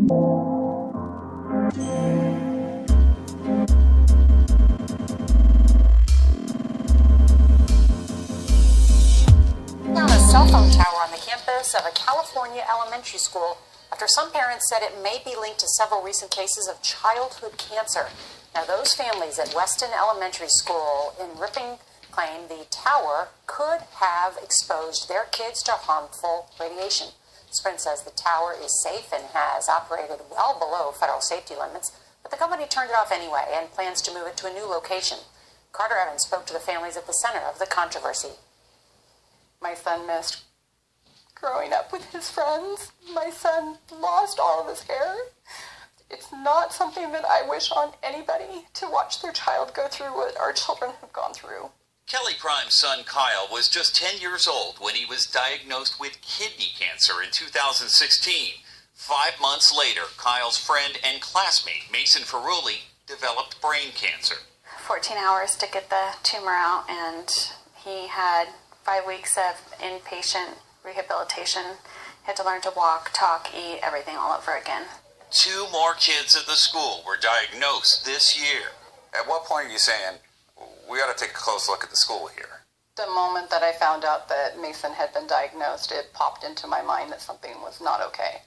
Found a cell phone tower on the campus of a California elementary school after some parents said it may be linked to several recent cases of childhood cancer. Now, those families at Weston Elementary School in Ripon claim the tower could have exposed their kids to harmful radiation. Sprint says the tower is safe and has operated well below federal safety limits, but the company turned it off anyway and plans to move it to a new location. Carter Evans spoke to the families at the center of the controversy. My son missed growing up with his friends. My son lost all of his hair. It's not something that I wish on anybody, to watch their child go through what our children have gone through. Kelly Prime's son Kyle was just 10 years old when he was diagnosed with kidney cancer in 2016. 5 months later, Kyle's friend and classmate Mason Ferrulli developed brain cancer. 14 hours to get the tumor out, and he had 5 weeks of inpatient rehabilitation. He had to learn to walk, talk, eat, everything all over again. 2 more kids at the school were diagnosed this year. At what point are you saying, we ought to take a close look at the school here? The moment that I found out that Mason had been diagnosed, it popped into my mind that something was not okay.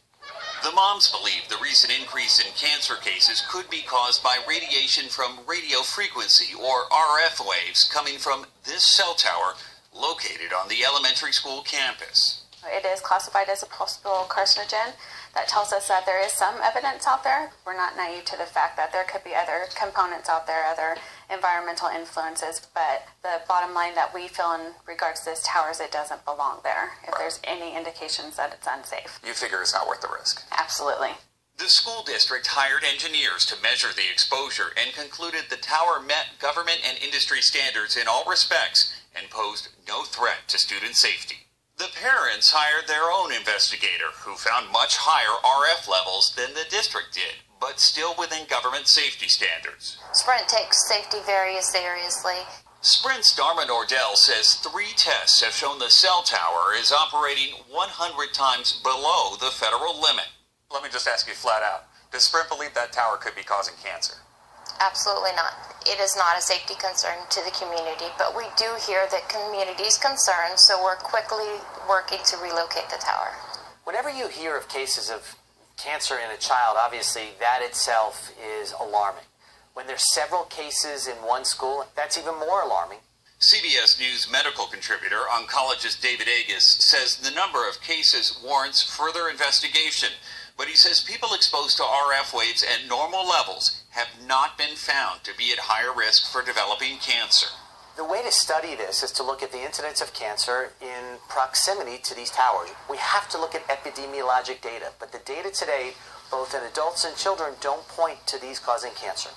The moms believe the recent increase in cancer cases could be caused by radiation from radio frequency, or RF waves, coming from this cell tower located on the elementary school campus. It is classified as a possible carcinogen. That tells us that there is some evidence out there. We're not naive to the fact that there could be other components out there, other environmental influences, but the bottom line that we feel in regards to this tower is it doesn't belong there if there's any indications that it's unsafe. You figure it's not worth the risk? Absolutely. The school district hired engineers to measure the exposure and concluded the tower met government and industry standards in all respects and posed no threat to student safety. The parents hired their own investigator, who found much higher RF levels than the district did, but still within government safety standards. Sprint takes safety very seriously. Sprint's Dharma Nordell says 3 tests have shown the cell tower is operating 100 times below the federal limit. Let me just ask you flat out, does Sprint believe that tower could be causing cancer? Absolutely not. It is not a safety concern to the community, but we do hear the community's concerned, so we're quickly working to relocate the tower. Whenever you hear of cases of cancer in a child, obviously that itself is alarming. When there's several cases in one school, that's even more alarming. CBS News medical contributor, oncologist David Agus, says the number of cases warrants further investigation, but he says people exposed to RF waves at normal levels have not been found to be at higher risk for developing cancer. The way to study this is to look at the incidence of cancer in proximity to these towers. We have to look at epidemiologic data, but the data today, both in adults and children, don't point to these causing cancer.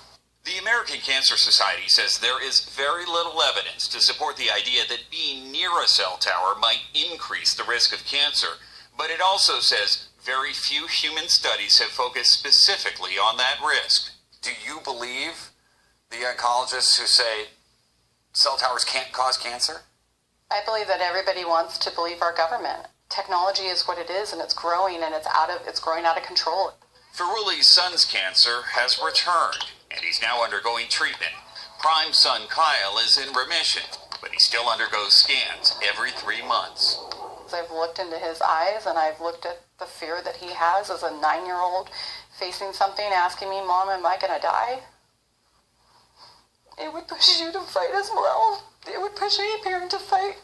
The American Cancer Society says there is very little evidence to support the idea that being near a cell tower might increase the risk of cancer, but it also says very few human studies have focused specifically on that risk. Do you believe the oncologists who say cell towers can't cause cancer? I believe that everybody wants to believe our government. Technology is what it is, and it's growing, and it's growing out of control. Ferrulli's son's cancer has returned, and he's now undergoing treatment. Prime's son Kyle is in remission, but he still undergoes scans every 3 months. I've looked into his eyes, and I've looked at the fear that he has as a 9-year-old facing something, asking me, Mom, am I going to die? It would push you to fight as well. It would push any parent to fight.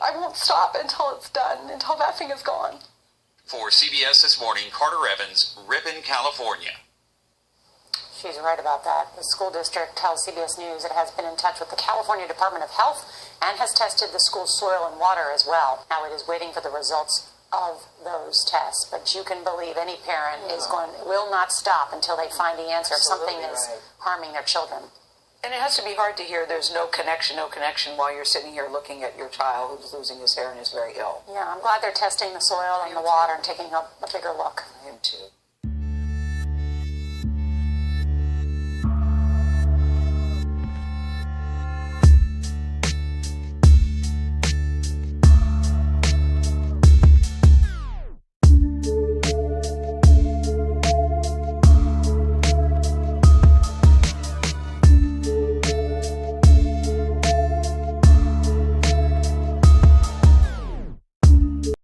I won't stop until it's done, until that thing is gone. For CBS This Morning, Carter Evans, Ripon, California. She's right about that. The school district tells CBS News it has been in touch with the California Department of Health and has tested the school's soil and water as well. Now it is waiting for the results of those tests, but you can believe any parent will not stop until they find the answer if something is harming their children. And it has to be hard to hear there's no connection while you're sitting here looking at your child who's losing his hair and is very ill. Yeah, I'm glad they're testing the soil and the water and taking a bigger look. I am too.